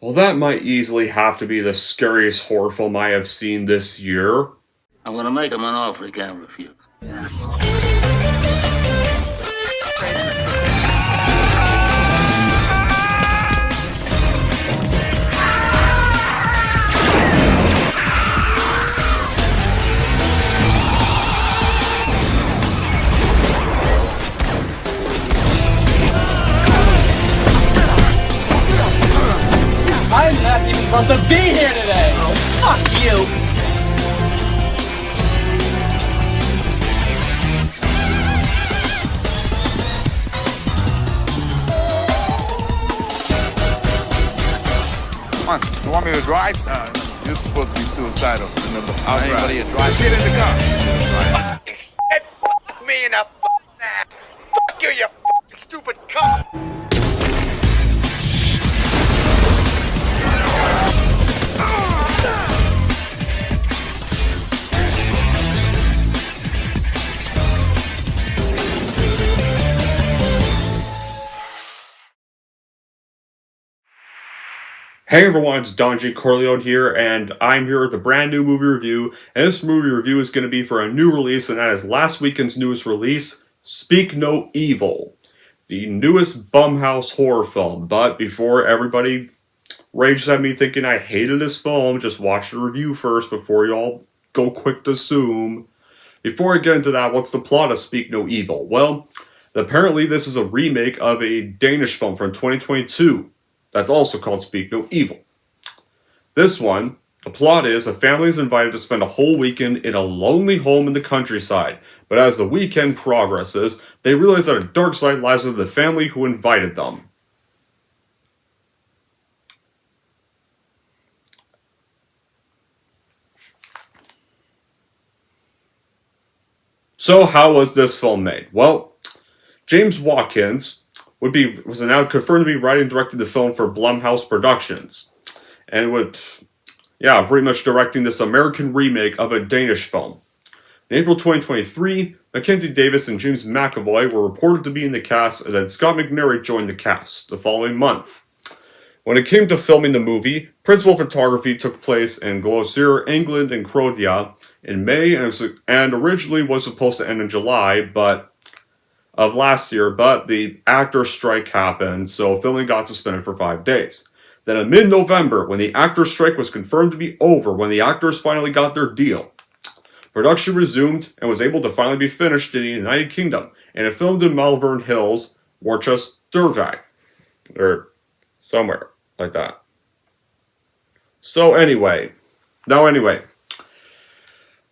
Well, that might easily have to be the scariest horror film I have seen this year. I'm gonna make him an offer he can't refuse. I'm not even supposed to be here today! Oh, fuck you! Come on, you want me to drive? You're supposed to be suicidal. Remember, I'll anybody drive. Get in the car. Fucking shit! Fuck me in the fucking ass! Fuck you, you fucking stupid cunt! Hey everyone, it's Don G. Corleone here, and I'm here with a brand new movie review, and this movie review is going to be for a new release, and that is last weekend's newest release, Speak No Evil, the newest Blumhouse horror film. But before everybody rages at me thinking I hated this film, just watch the review first before y'all go quick to assume. Before I get into that, what's the plot of Speak No Evil? Well, apparently this is a remake of a Danish film from 2022. That's also called Speak No Evil. This one, the plot is a family is invited to spend a whole weekend in a lonely home in the countryside, but as the weekend progresses, they realize that a dark side lies with the family who invited them. So how was this film made? Well, James Watkins was now confirmed to be writing and directing the film for Blumhouse Productions, and pretty much directing this American remake of a Danish film. In April 2023, Mackenzie Davis and James McAvoy were reported to be in the cast, and then Scott McNary joined the cast the following month. When it came to filming the movie, principal photography took place in Gloucester, England, and Croatia in May, and originally was supposed to end in July, of last year, but the actors' strike happened, so filming got suspended for 5 days. Then in mid-November, when the actors' strike was confirmed to be over, when the actors finally got their deal, production resumed and was able to finally be finished in the United Kingdom, and it filmed in Malvern Hills, Worcestershire, or somewhere like that. Anyway,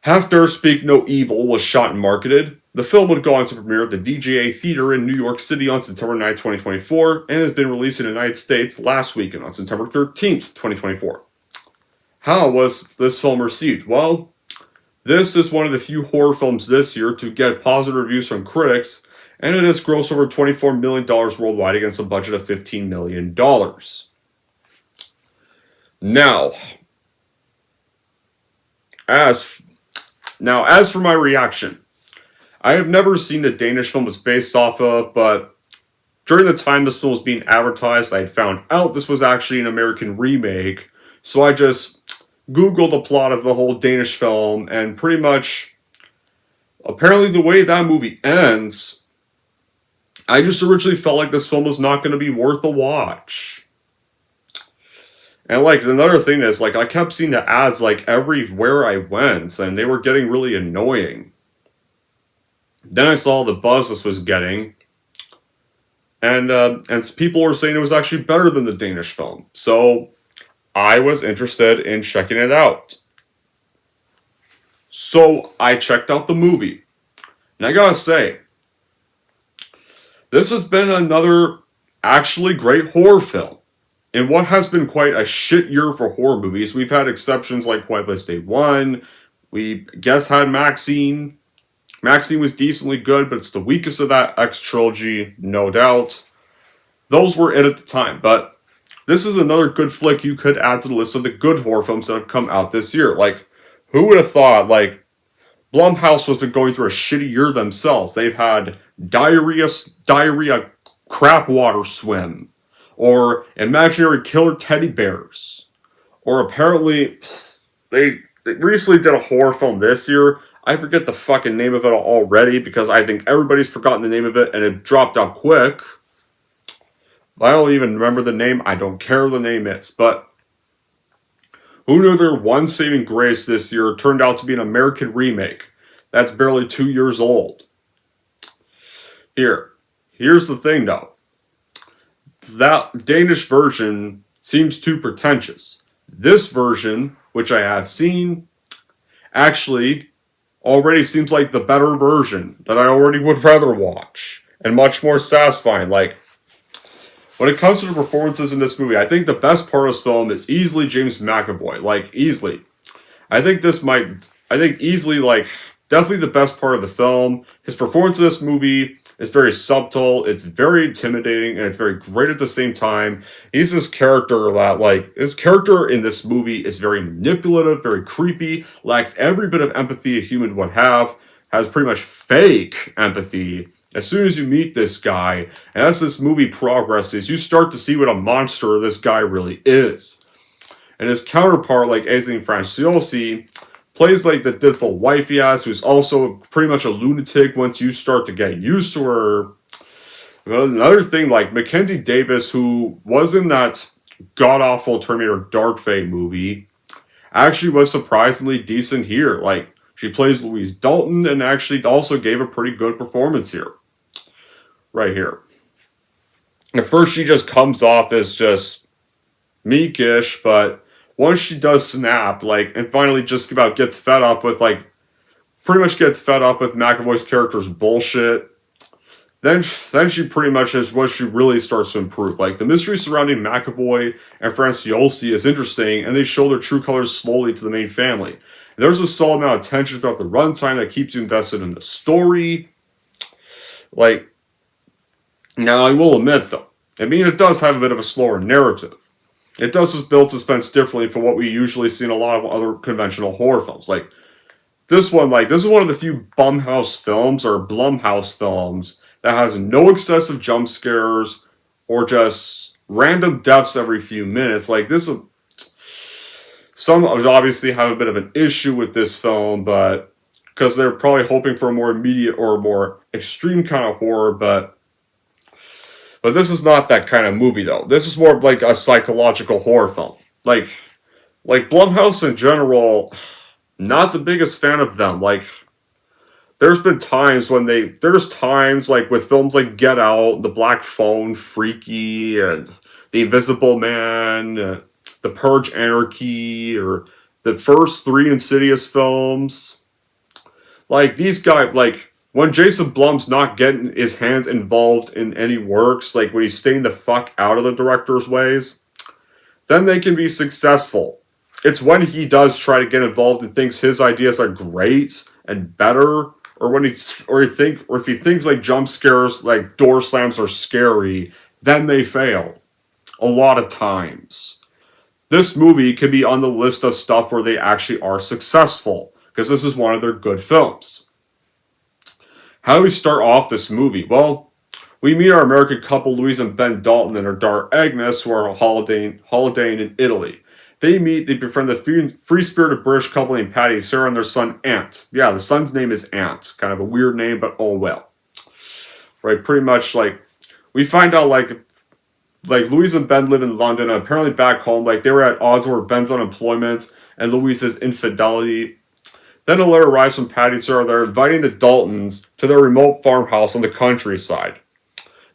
after Speak No Evil was shot and marketed, the film would go on to premiere at the DGA Theater in New York City on September 9, 2024, and has been released in the United States last weekend on September 13th, 2024. How was this film received? Well, this is one of the few horror films this year to get positive reviews from critics, and it has grossed over $24 million worldwide against a budget of $15 million. Now, as for my reaction, I have never seen the Danish film it's based off of, but during the time this film was being advertised, I had found out this was actually an American remake, so I just Googled the plot of the whole Danish film, and pretty much, apparently the way that movie ends, I just originally felt like this film was not going to be worth a watch. And another thing is, I kept seeing the ads everywhere I went, and they were getting really annoying. Then I saw the buzz this was getting, and people were saying it was actually better than the Danish film. So I was interested in checking it out. So I checked out the movie. And I gotta say, this has been another actually great horror film. In what has been quite a shit year for horror movies, we've had exceptions like Quiet Place Day 1, we had Maxine. Maxine was decently good, but it's the weakest of that X trilogy, no doubt. Those were it at the time, but this is another good flick you could add to the list of the good horror films that have come out this year. Who would have thought, Blumhouse has been going through a shitty year themselves. They've had diarrhea crap water swim, or imaginary killer teddy bears, or apparently they recently did a horror film this year. I forget the fucking name of it already because I think everybody's forgotten the name of it and it dropped out quick. I don't even remember the name. I don't care what the name is. But who knew their one saving grace this year turned out to be an American remake that's barely 2 years old. Here's the thing though. That Danish version seems too pretentious. This version, which I have seen, actually already seems like the better version that I already would rather watch. And much more satisfying. Like, when it comes to the performances in this movie, I think the best part of this film is easily James McAvoy. Like, easily. I think easily, like, definitely the best part of the film. His performance in this movie is very subtle, it's very intimidating, and it's very great at the same time. He's this character that, like, his character in this movie is very manipulative, very creepy, lacks every bit of empathy a human would have, has pretty much fake empathy. As soon as you meet this guy, and as this movie progresses, you start to see what a monster this guy really is. And his counterpart, like Aislinn Franciosi, plays like the difficult wife he has, who's also pretty much a lunatic once you start to get used to her. Well, another thing, like Mackenzie Davis, who was in that god-awful Terminator Dark Fate movie, actually was surprisingly decent here. Like, she plays Louise Dalton and actually also gave a pretty good performance here. Right here. At first she just comes off as just meekish, but once she does snap, like, and finally just about gets fed up with, like, pretty much gets fed up with McAvoy's character's bullshit, then she pretty much is what she really starts to improve. Like, the mystery surrounding McAvoy and Franciosi is interesting, and they show their true colors slowly to the main family. And there's a solid amount of tension throughout the runtime that keeps you invested in the story. Like, now I will admit, though, it does have a bit of a slower narrative. It does build suspense differently from what we usually see in a lot of other conventional horror films. Like, this is one of the few Blumhouse films that has no excessive jump scares or just random deaths every few minutes. Like, some obviously have a bit of an issue with this film, but because they're probably hoping for a more immediate or more extreme kind of horror, but this is not that kind of movie, though. This is more of like a psychological horror film. Like Blumhouse in general, not the biggest fan of them. Like, there's times like with films like Get Out, The Black Phone, Freaky, and The Invisible Man, The Purge Anarchy, or the first 3 Insidious films. Like, these guys, like, when Jason Blum's not getting his hands involved in any works, like when he's staying the fuck out of the director's ways, then they can be successful. It's when he does try to get involved and thinks his ideas are great and better, or if he thinks like jump scares, like door slams are scary, then they fail. A lot of times. This movie could be on the list of stuff where they actually are successful, because this is one of their good films. How do we start off this movie? Well, we meet our American couple, Louise and Ben Dalton, and their daughter Agnes, who are holidaying in Italy. They befriend the free-spirited British couple named Patty and Sarah and their son Ant. Yeah, the son's name is Ant. Kind of a weird name, but oh well. Right, pretty much, like, we find out, like Louise and Ben live in London, and apparently back home, like, they were at odds over Ben's unemployment and Louise's infidelity. Then a letter arrives from Patty and Sarah. They're inviting the Daltons to their remote farmhouse on the countryside.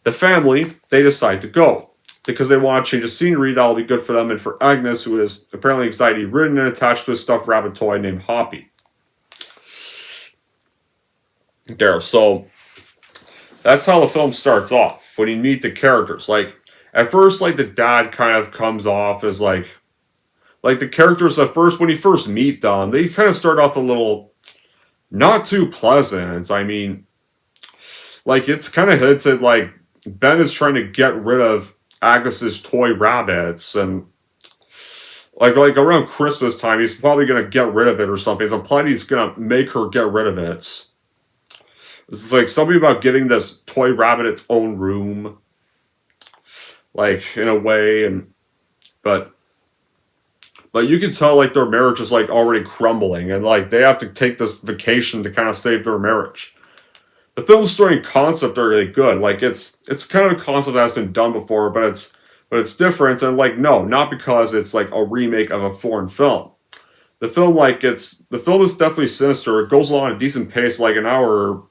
The family, they decide to go because they want to change the scenery. That'll be good for them and for Agnes, who is apparently anxiety-ridden and attached to a stuffed rabbit toy named Hoppy. So that's how the film starts off, when you meet the characters. Like, at first, like, the dad kind of comes off as, like the characters at first, when you first meet them, they kind of start off a little not too pleasant. I mean, like, it's kind of hints at, like, Ben is trying to get rid of Agnes's toy rabbits, and like around Christmas time, he's probably going to get rid of it or something. It's implied he's going to make her get rid of it. It's like something about giving this toy rabbit its own room. like in a way, but but you can tell like their marriage is like already crumbling, and like they have to take this vacation to kind of save their marriage. The film's story and concept are really good. Like it's kind of a concept that's been done before, but it's different. And like no, not because it's like a remake of a foreign film. The film is definitely sinister. It goes along at a decent pace, like an hour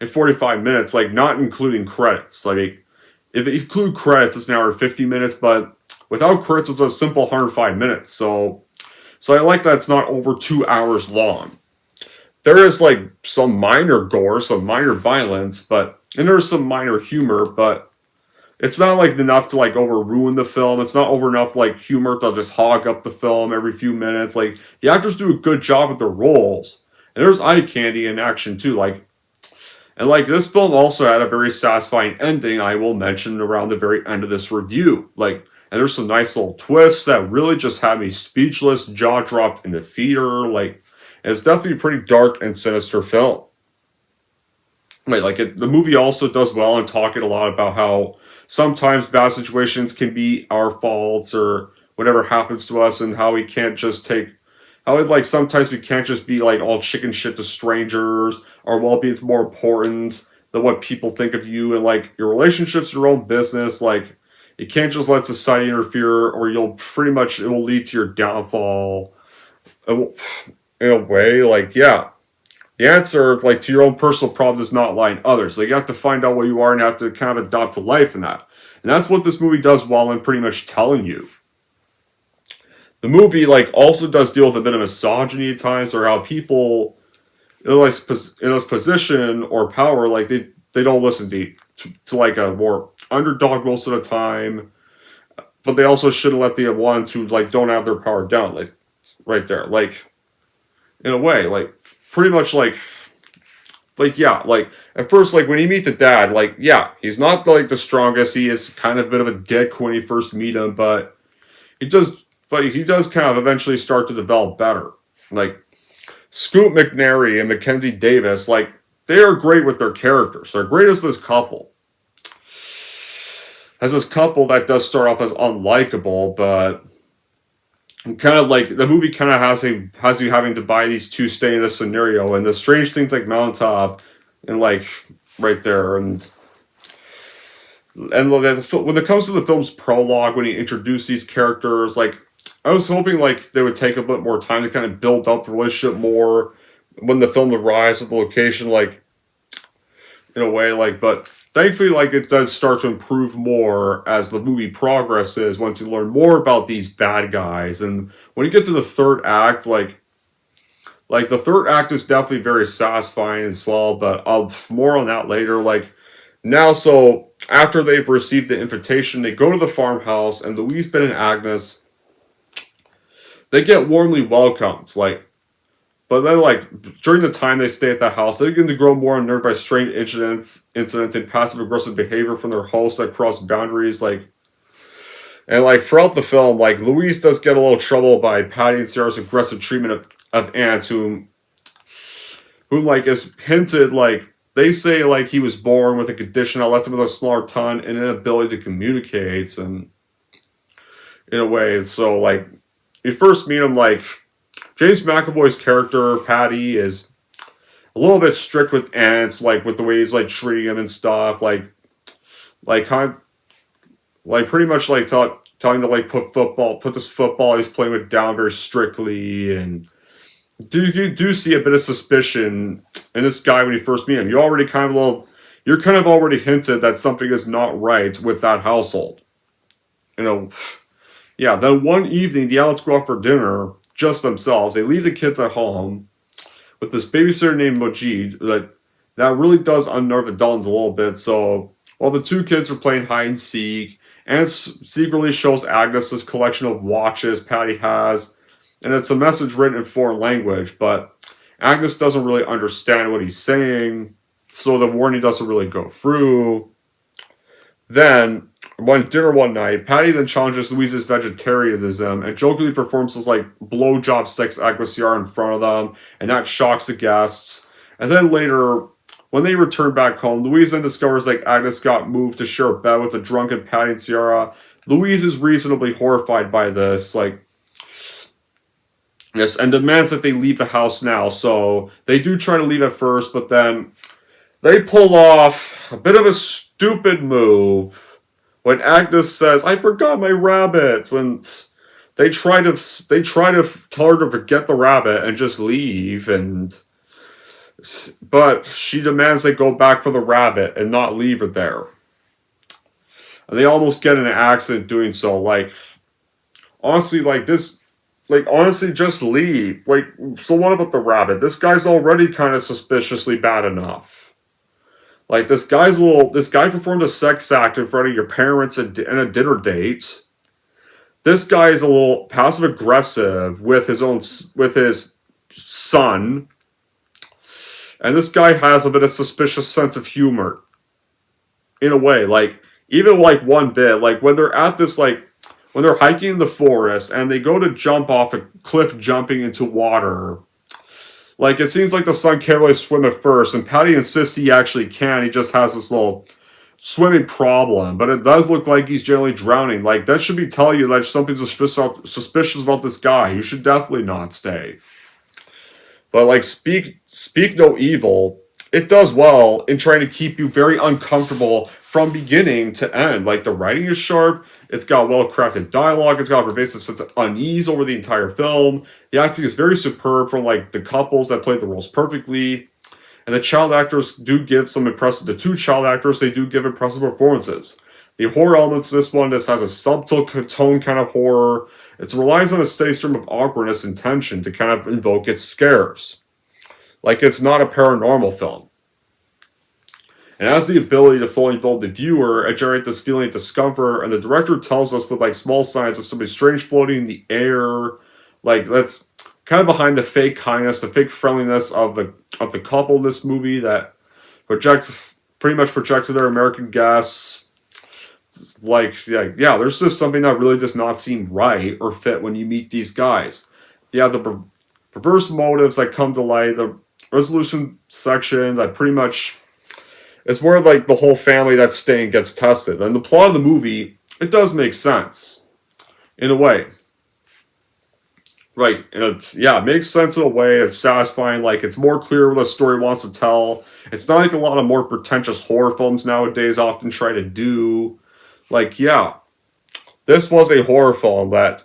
and 45 minutes, like not including credits. Like if you include credits, it's an hour and 50 minutes, but without credits, it's a simple 105 minutes. So I like that it's not over 2 hours long. There is like some minor gore, some minor violence, and there's some minor humor, but it's not like enough to like over ruin the film. It's not over enough like humor to just hog up the film every few minutes. Like the actors do a good job with their roles, and there's eye candy in action too. Like this film also had a very satisfying ending. I will mention around the very end of this review. And there's some nice little twists that really just had me speechless, jaw dropped in the theater. And it's definitely a pretty dark and sinister film. The movie also does well in talking a lot about how sometimes bad situations can be our faults or whatever happens to us, and how we can't just sometimes we can't just be like all chicken shit to strangers. Our well-being's more important than what people think of you, and like your relationships, your own business. Like you can't just let society interfere, or it will lead to your downfall. In a way, the answer, like, to your own personal problems does not lie in others. Like, you have to find out what you are and have to kind of adopt a life in that. And that's what this movie does well in pretty much telling you. The movie, also does deal with a bit of misogyny at times, or how people in this position or power, they don't listen to like a more underdog most of the time. But they also shouldn't let the ones who, don't have their power down. Right there. In a way, pretty much at first, when you meet the dad, he's not the strongest. He is kind of a bit of a dick when you first meet him, but he does kind of eventually start to develop better. Scoot McNairy and Mackenzie Davis, they are great with their characters. They're great as this couple. As this couple that does start off as unlikable, but kind of the movie kind of has you having to buy these two stay in this scenario, and the strange things like Mountaintop and right there, and when it comes to the film's prologue, when you introduce these characters, I was hoping they would take a bit more time to kind of build up the relationship more when the film arrives at the location, in a way, but thankfully, it does start to improve more as the movie progresses, once you learn more about these bad guys. And when you get to the third act, the third act is definitely very satisfying as well, but I'll more on that later. So after they've received the invitation, they go to the farmhouse, and Louise, Ben, and Agnes, they get warmly welcomed, but then, during the time they stay at the house, they begin to grow more unnerved by strange incidents and passive-aggressive behavior from their hosts that cross boundaries, and, throughout the film, Louise does get a little trouble by Patty and Sarah's aggressive treatment of Ants, whom is hinted, they say, he was born with a condition that left him with a smaller tongue and an inability to communicate, and, in a way, so, you first meet him, James McAvoy's character, Patty, is a little bit strict with Ants, with the way he's, treating him and stuff, pretty much, telling to, put this football he's playing with down very strictly, and you do see a bit of suspicion in this guy when you first meet him. You're kind of already hinted that something is not right with that household. Then one evening, the adults go out for dinner, just themselves. They leave the kids at home with this babysitter named Majid that really does unnerve the Dullens a little bit. So while the two kids are playing hide and seek, and secretly shows Agnes this collection of watches Patty has, and it's a message written in foreign language, but Agnes doesn't really understand what he's saying, so the warning doesn't really go through. Then, dinner one night, Patty then challenges Louise's vegetarianism and jokingly performs this blowjob sex aggressiar in front of them, and that shocks the guests. And then later, when they return back home, Louise then discovers like Agnes got moved to share a bed with a drunken Patty and Ciara. Louise is reasonably horrified by this, like, yes, and demands that they leave the house now. So they do try to leave at first, but then they pull off a bit of a stupid move when Agnes says, "I forgot my rabbits," and they try to tell her to forget the rabbit and just leave, but she demands they go back for the rabbit and not leave her there. And they almost get in an accident doing so. Like, honestly, honestly, just leave. Like, so what about the rabbit? This guy's already kind of suspiciously bad enough. Like, this guy performed a sex act in front of your parents and a dinner date. This guy is a little passive aggressive with his son. And this guy has a bit of suspicious sense of humor. In a way, like, even like one bit, like when they're at this, like, when they're hiking in the forest and they go to jump off a cliff jumping into water. Like, it seems like the son can't really swim at first, and Patty insists he actually can. He just has this little swimming problem, but it does look like he's generally drowning. Like, that should be telling you that something's suspicious about this guy. You should definitely not stay. But, like, speak no evil, it does well in trying to keep you very uncomfortable from beginning to end. Like, the writing is sharp, it's got well-crafted dialogue, it's got a pervasive sense of unease over the entire film. The acting is very superb from, like, the couples that played the roles perfectly. And the child actors do give some impressive, the two child actors, they do give impressive performances. The horror elements of this one, this has a subtle tone kind of horror. It relies on a steady stream of awkwardness and tension to kind of invoke its scares. Like, it's not a paranormal film. And it has the ability to fully involve the viewer and generate this feeling of discomfort, and the director tells us with, like, small signs of something strange floating in the air. Like, that's kind of behind the fake kindness, the fake friendliness of the couple in this movie that pretty much project to their American guests. Like, yeah, there's just something that really does not seem right or fit when you meet these guys. Yeah, the perverse motives that come to light, the resolution section that pretty much, it's more like the whole family that's staying gets tested. And the plot of the movie, it does make sense. In a way. Right, and it makes sense in a way, it's satisfying, like, it's more clear what the story wants to tell. It's not like a lot of more pretentious horror films nowadays often try to do. Like, yeah, this was a horror film that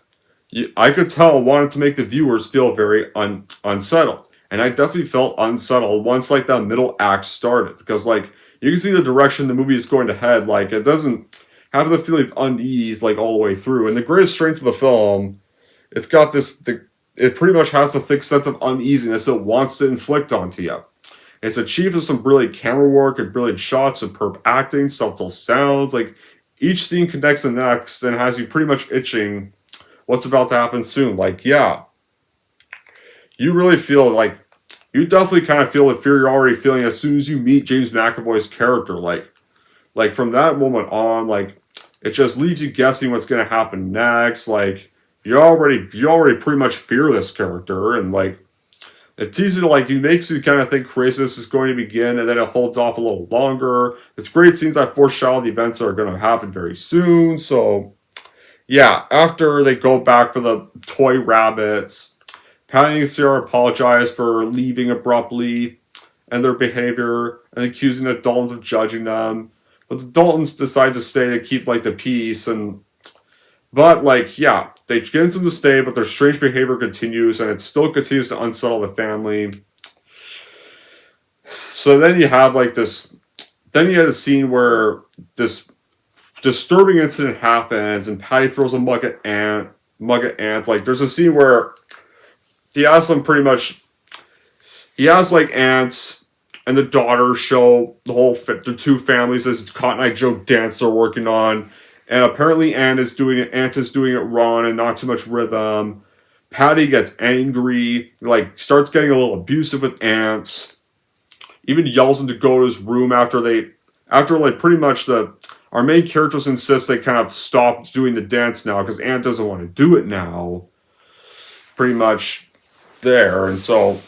I could tell wanted to make the viewers feel very unsettled. And I definitely felt unsettled once, like, that middle act started. Because, like, you can see the direction the movie is going to head. Like, it doesn't have the feeling of unease, like, all the way through. And the greatest strength of the film, it's got it pretty much has the fixed sense of uneasiness it wants to inflict onto you. It's achieved with some brilliant camera work and brilliant shots, superb acting, subtle sounds. Like, each scene connects the next and has you pretty much itching what's about to happen soon. Like, yeah, you really feel like, you definitely kind of feel the fear you're already feeling as soon as you meet James McAvoy's character. Like from that moment on, like, it just leaves you guessing what's going to happen next. Like, you already pretty much fear this character, and, like, it teases you, like, it makes you kind of think craziness is going to begin, and then it holds off a little longer. It's great scenes that foreshadow the events that are going to happen very soon. So, yeah, after they go back for the toy rabbits, Patty and Sarah apologize for leaving abruptly and their behavior, and accusing the Daltons of judging them. But the Daltons decide to stay to keep, like, the peace, but, like, yeah, they get them to stay, but their strange behavior continues, and it still continues to unsettle the family. So then you have, like, then you had a scene where this disturbing incident happens, and Patty throws a mug at ants. Like, there's a scene where he has, like, ants, and the daughters show the two families, this Cotton Eye Joe dance they're working on. And apparently Ant is doing it wrong and not too much rhythm. Patty gets angry, like, starts getting a little abusive with Ant. Even yells him to go to his room after pretty much our main characters insist they kind of stop doing the dance now because Ant doesn't want to do it now. Pretty much there. And so,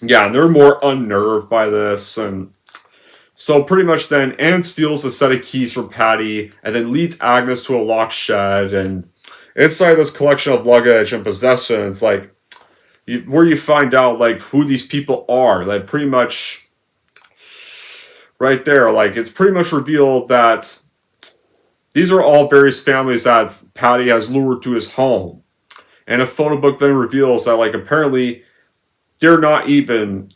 yeah, and they're more unnerved by this, and So pretty much then Anne steals a set of keys from Patty and then leads Agnes to a locked shed, and inside this collection of luggage and possessions, like where you find out like who these people are. Like pretty much right there, like it's pretty much revealed that these are all various families that Patty has lured to his home. And a photo book then reveals that like apparently they're not even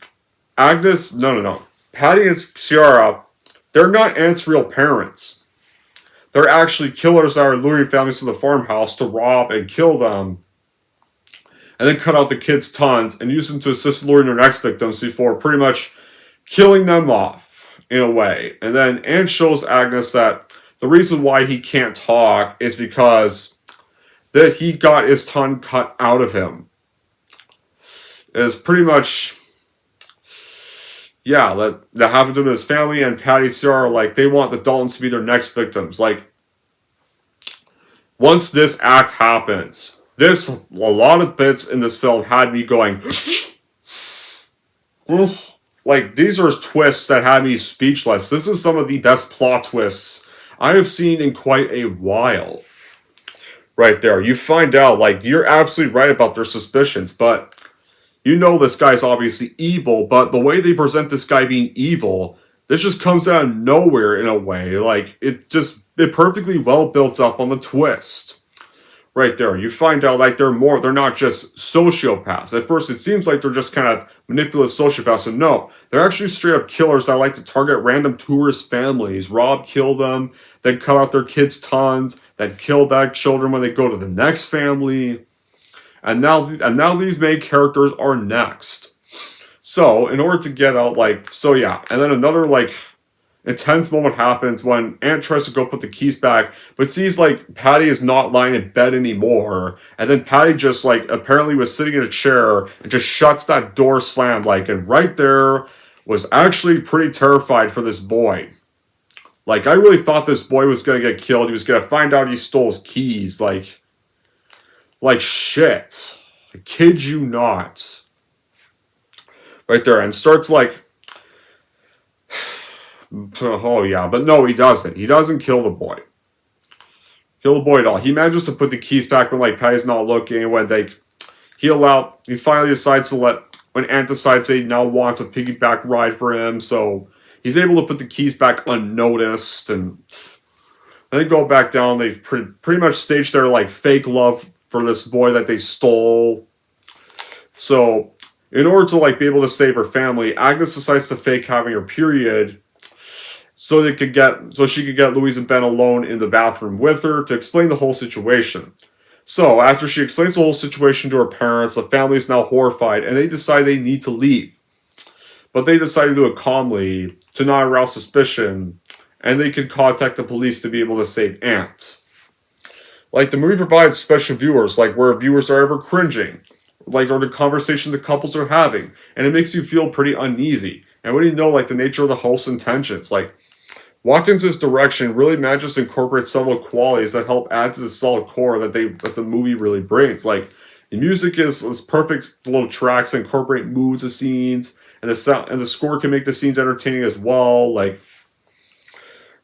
Agnes, no. Patty and Ciara, they're not Aunt's real parents. They're actually killers that are luring families to the farmhouse to rob and kill them, and then cut out the kids' tons and use them to assist luring their next victims before pretty much killing them off, in a way. And then Aunt shows Agnes that the reason why he can't talk is because that he got his tongue cut out of him. It's pretty much... yeah, that happened to his family, and Patty and Ciara, like, they want the Daltons to be their next victims. Like, once this act happens, a lot of bits in this film had me going, like, these are twists that had me speechless. This is some of the best plot twists I have seen in quite a while. Right there. You find out, like, you're absolutely right about their suspicions, but... you know this guy's obviously evil, but the way they present this guy being evil, this just comes out of nowhere in a way. Like, it perfectly well builds up on the twist. Right there. You find out, like, they're not just sociopaths. At first, it seems like they're just kind of manipulative sociopaths, but no. They're actually straight up killers that like to target random tourist families, rob, kill them, then cut out their kids' tons, then kill their children when they go to the next family. And now these main characters are next. So, in order to get out, like... so, yeah. And then another, like, intense moment happens when Aunt tries to go put the keys back, but sees, like, Patty is not lying in bed anymore. And then Patty just, like, apparently was sitting in a chair and just shuts that door slammed, like, and right there was actually pretty terrified for this boy. Like, I really thought this boy was gonna get killed. He was gonna find out he stole his keys, like shit. I kid you not. Right there. And starts like... oh yeah. But no, he doesn't. He doesn't kill the boy. Kill the boy at all. He manages to put the keys back when like Patty's not looking. When he finally decides to when Aunt decides they now wants a piggyback ride for him. So he's able to put the keys back unnoticed. And then they go back down. They pretty much stage their like fake love for this boy that they stole. So, in order to like be able to save her family, Agnes decides to fake having her period so she could get Louise and Ben alone in the bathroom with her to explain the whole situation. So, after she explains the whole situation to her parents, the family is now horrified and they decide they need to leave. But they decide to do it calmly to not arouse suspicion, and they can contact the police to be able to save Aunt. Like, the movie provides special viewers, like, where viewers are ever cringing, like, or the conversation the couples are having, and it makes you feel pretty uneasy. And when you know, like, the nature of the host's intentions, like, Watkins' direction really manages to incorporate several qualities that help add to the solid core that the movie really brings. Like, the music is perfect little tracks that incorporate moods of scenes, and the score can make the scenes entertaining as well, like,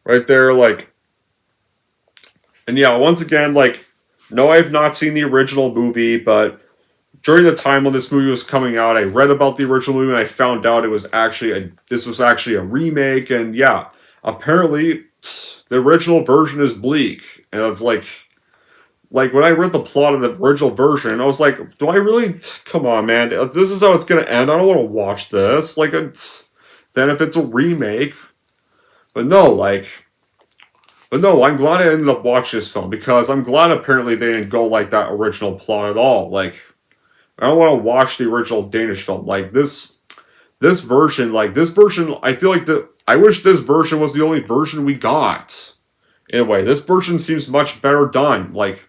right there, like... and yeah, once again, like, no, I have not seen the original movie, but during the time when this movie was coming out, I read about the original movie and I found out this was actually a remake, and yeah, apparently the original version is bleak, and it's like when I read the plot of the original version, I was like, do I really? Come on, man, this is how it's gonna end. I don't want to watch this. Like, then if it's a remake, but no, I'm glad I ended up watching this film, because I'm glad apparently they didn't go like that original plot at all. Like, I don't want to watch the original Danish film. Like, this version, I feel like I wish this version was the only version we got. In a way, this version seems much better done. Like,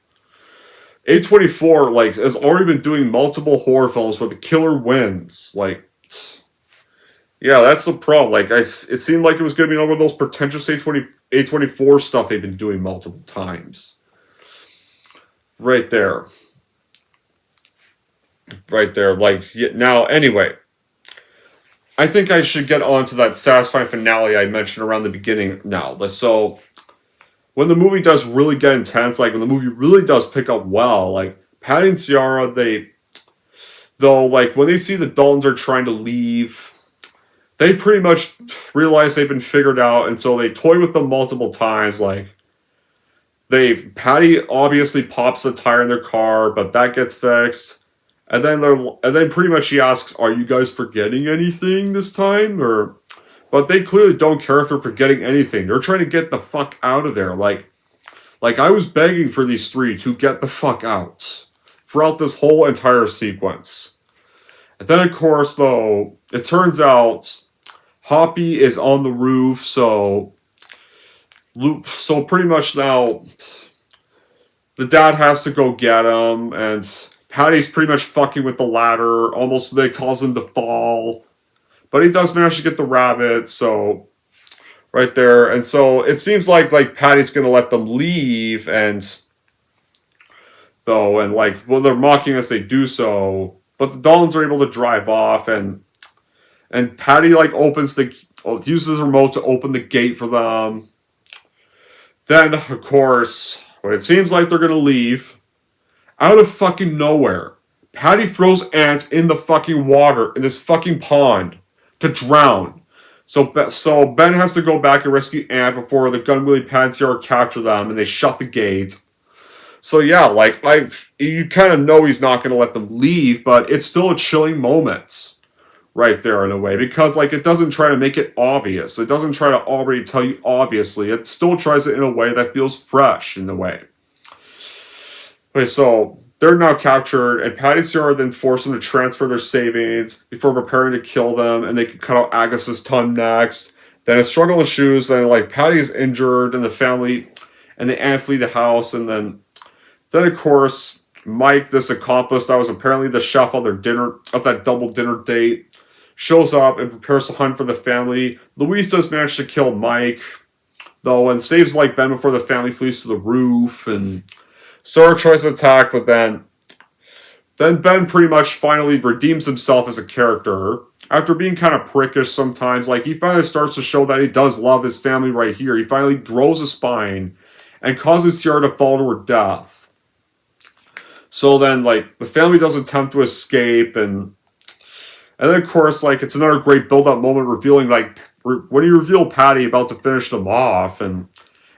A24, like, has already been doing multiple horror films where the killer wins. Like, yeah, that's the problem. Like, it seemed like it was going to be one of those pretentious A24 stuff they've been doing multiple times. Right there. Right there. Like, now, anyway. I think I should get on to that satisfying finale I mentioned around the beginning now. So, when the movie does really get intense, like when the movie really does pick up well, like Patty and Ciara, like when they see the Daltons are trying to leave, they pretty much realize they've been figured out, and so they toy with them multiple times. Like Patty obviously pops the tire in their car, but that gets fixed. And then pretty much she asks, "Are you guys forgetting anything this time?" But they clearly don't care if they're forgetting anything. They're trying to get the fuck out of there. Like I was begging for these three to get the fuck out throughout this whole entire sequence. And then, of course, though, it turns out Hoppy is on the roof, so pretty much now the dad has to go get him, and Patty's pretty much fucking with the ladder, almost they cause him to fall. But he does manage to get the rabbit, so right there. And so it seems like Patty's gonna let them leave, and they're mocking as they do so. But the Daltons are able to drive off, and Patty uses the remote to open the gate for them. Then, of course, when it seems like they're gonna leave, out of fucking nowhere, Patty throws Ant in the fucking water in this fucking pond to drown. So Ben has to go back and rescue Ant before the gun-wielding Patty and Ciara capture them, and they shut the gate. So yeah, you kind of know he's not going to let them leave, but it's still a chilling moment right there in a way, because it doesn't try to make it obvious. It doesn't try to already tell you obviously. It still tries it in a way that feels fresh in a way. Okay, so they're now captured, and Patty and Ciara then force them to transfer their savings before preparing to kill them, and they can cut out Agnes's tongue next. Then a struggle ensues, then Patty's injured, and the Ant flee the house, and then of course, Mike, this accomplice that was apparently the chef of that double dinner date, shows up and prepares to hunt for the family. Louise does manage to kill Mike, though, and saves Ben before the family flees to the roof, and Sarah tries to attack, but then Ben pretty much finally redeems himself as a character. After being kind of prickish sometimes, he finally starts to show that he does love his family right here. He finally grows a spine and causes Ciara to fall to her death. So then, the family does attempt to escape, and then, of course, it's another great build-up moment revealing, when you reveal Patty about to finish them off, and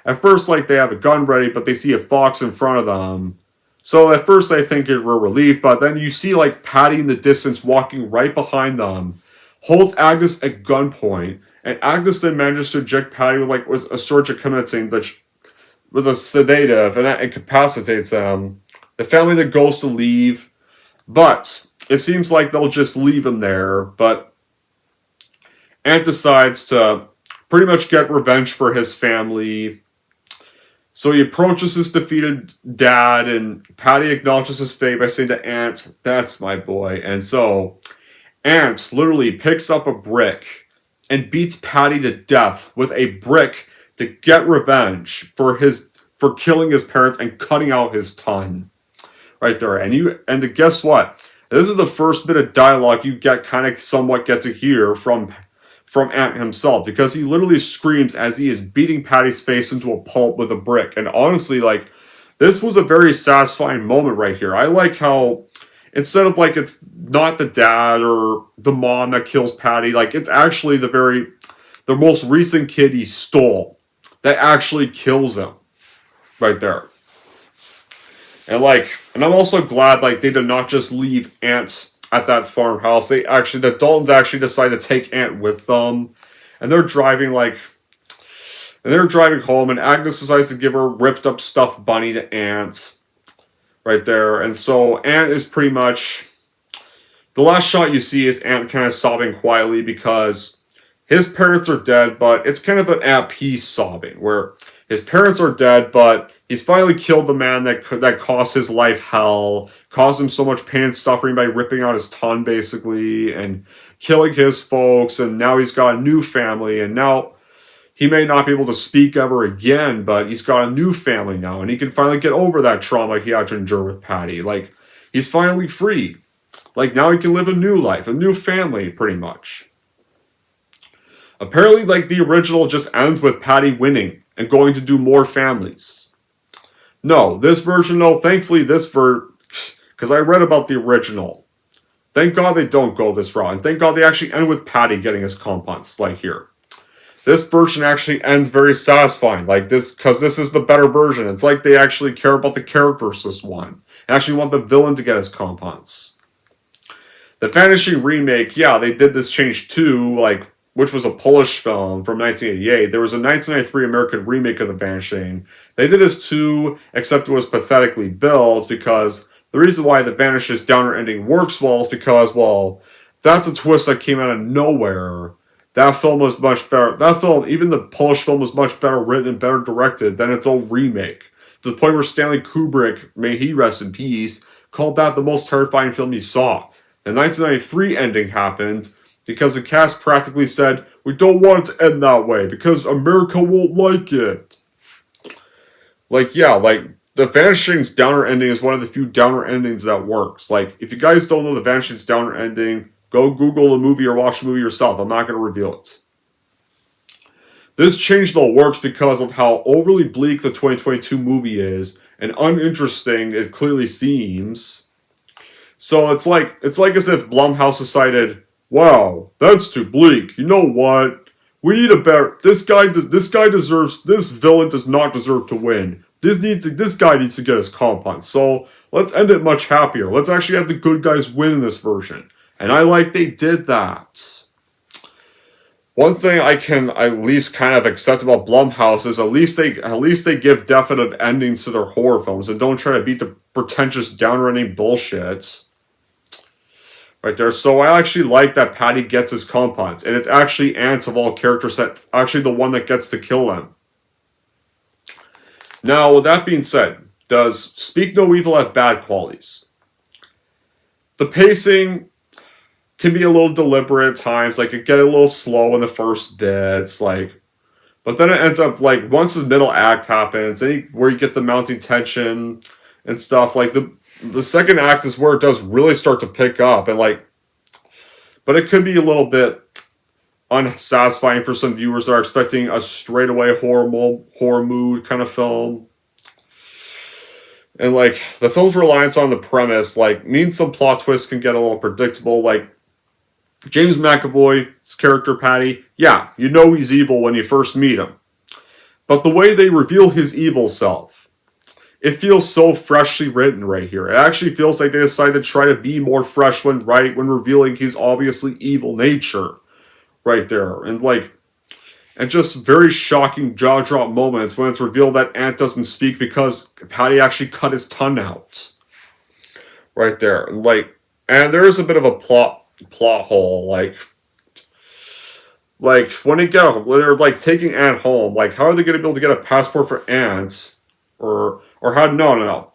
at first, they have a gun ready, but they see a fox in front of them. So at first, they think it were relief, but then you see, Patty in the distance walking right behind them, holds Agnes at gunpoint, and Agnes then manages to inject Patty with a surge of commencing, with a sedative, and that incapacitates them. The family then goes to leave, but it seems like they'll just leave him there, but Ant decides to pretty much get revenge for his family. So he approaches his defeated dad, and Patty acknowledges his fate by saying to Ant, "That's my boy." And so Ant literally picks up a brick and beats Patty to death with a brick to get revenge for killing his parents and cutting out his tongue. Right there. And guess what? This is the first bit of dialogue you somewhat get to hear from Ant himself, because he literally screams as he is beating Patty's face into a pulp with a brick. And honestly, this was a very satisfying moment right here. I like how instead of it's not the dad or the mom that kills Patty, it's actually the most recent kid he stole that actually kills him right there. And I'm also glad they did not just leave Ant at that farmhouse. The Daltons actually decide to take Ant with them, and they're driving home, and Agnes decides to give her ripped up stuffed bunny to Ant right there. And so Ant is pretty much the last shot you see is Ant kind of sobbing quietly because his parents are dead, but it's kind of an at peace sobbing where his parents are dead, but he's finally killed the man that caused his life hell, caused him so much pain and suffering by ripping out his tongue, basically, and killing his folks, and now he's got a new family, and now he may not be able to speak ever again, but he's got a new family now, and he can finally get over that trauma he had to endure with Patty. He's finally free. Now he can live a new life, a new family, pretty much. Apparently, like, the original just ends with Patty winning and going to do more families. No, this version, no, thankfully because I read about the original. Thank God they don't go this route, and thank God they actually end with Patty getting his comeuppance, like here. This version actually ends very satisfying, like this, because this is the better version. It's like they actually care about the characters this one, and actually want the villain to get his comeuppance. The Vanishing remake, yeah, they did this change too, like, which was a Polish film from 1988. There was a 1993 American remake of The Vanishing. They did this too, except it was pathetically built, because the reason why The Vanishing's downer ending works well is because, well, that's a twist that came out of nowhere. That film was much better. That film, even the Polish film, was much better written and better directed than its own remake. To the point where Stanley Kubrick, may he rest in peace, called that the most terrifying film he saw. The 1993 ending happened because the cast practically said, we don't want it to end that way because America won't like it. Like, yeah, like, The Vanishing's downer ending is one of the few downer endings that works. Like, if you guys don't know The Vanishing's downer ending, go Google the movie or watch the movie yourself. I'm not going to reveal it. This change, though, works because of how overly bleak the 2022 movie is and uninteresting it clearly seems. So it's like as if Blumhouse decided, wow, that's too bleak. You know what? We need a better. This villain does not deserve to win. This guy needs to get his comeuppance. So let's end it much happier. Let's actually have the good guys win in this version. And I like they did that. One thing I can at least kind of accept about Blumhouse is at least they give definite endings to their horror films and don't try to beat the pretentious downer ending bullshit. Right there. So I actually like that Patty gets his comeuppance, and it's actually Ants of all characters that's actually the one that gets to kill him. Now, with that being said, does Speak No Evil have bad qualities? The pacing can be a little deliberate at times, like it get a little slow in the first bits, like, but then it ends up like once the middle act happens, where you get the mounting tension and stuff, like the second act is where it does really start to pick up, and like, but it could be a little bit unsatisfying for some viewers that are expecting a straightaway horror mood kind of film. And like the film's reliance on the premise like means some plot twists can get a little predictable. Like James McAvoy's character Patty, yeah, you know he's evil when you first meet him, but the way they reveal his evil self, it feels so freshly written right here. It actually feels like they decided to try to be more fresh when revealing his obviously evil nature right there. And just very shocking jaw drop moments when it's revealed that Ant doesn't speak because Patty actually cut his tongue out right there. And there is a bit of a plot hole, like when they're like taking Ant home, like how are they going to be able to get a passport for Ant, or how? No.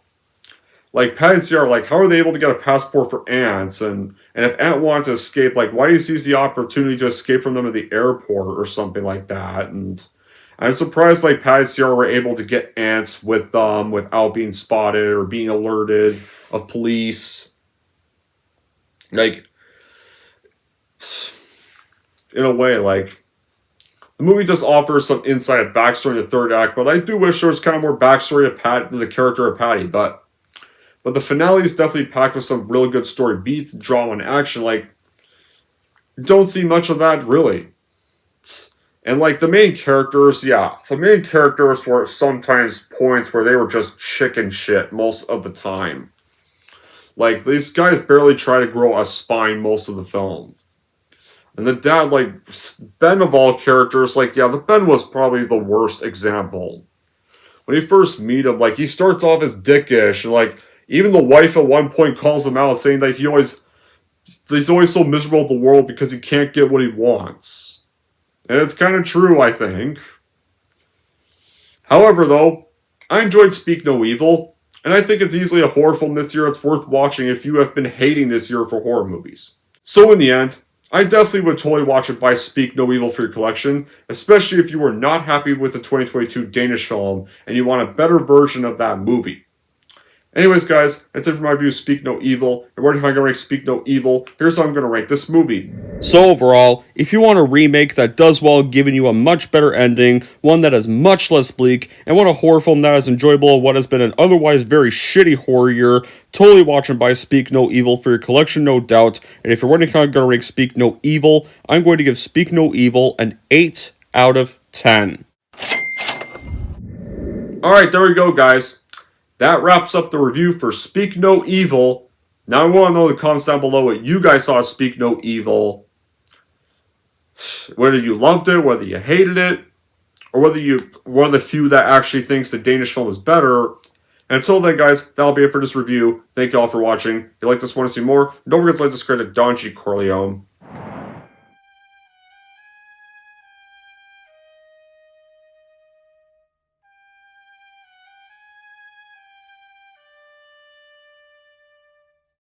Like Patty and Sierra, like how are they able to get a passport for Ant, and if Ant wanted to escape, like why do you seize the opportunity to escape from them at the airport or something like that? And I'm surprised like Patty and Sierra were able to get Ants with them without being spotted or being alerted of police. Like, in a way, like, the movie just offers some insight backstory in the third act, but I do wish there was kind of more backstory to the character of Patty, but the finale is definitely packed with some really good story beats, drama, and action. Like, don't see much of that, really. And, like, the main characters were sometimes points where they were just chicken shit most of the time. Like, these guys barely try to grow a spine most of the film. And the dad, like, Ben of all characters, like, yeah, the Ben was probably the worst example. When you first meet him, like, he starts off as dickish, and, like, even the wife at one point calls him out, saying that he's always so miserable with the world because he can't get what he wants. And it's kind of true, I think. However, though, I enjoyed Speak No Evil, and I think it's easily a horror film this year that's worth watching if you have been hating this year for horror movies. So in the end, I definitely would totally watch it by Speak No Evil for your collection, especially if you were not happy with the 2022 Danish film and you want a better version of that movie. Anyways, guys, that's it for my review of Speak No Evil. And where am I going to rank Speak No Evil? Here's how I'm going to rank this movie. So overall, if you want a remake that does well, giving you a much better ending, one that is much less bleak, and want a horror film that is enjoyable in what has been an otherwise very shitty horror year, totally watch and buy Speak No Evil for your collection, no doubt. And if you're wondering how I'm going to rank Speak No Evil, I'm going to give Speak No Evil an 8 out of 10. Alright, there we go, guys. That wraps up the review for Speak No Evil. Now I want to know in the comments down below what you guys saw as Speak No Evil. Whether you loved it, whether you hated it, or whether you one of the few that actually thinks the Danish film is better. And until then, guys, that'll be it for this review. Thank you all for watching. If you like this, want to see more, don't forget to like, subscribe to Don G. Corleone.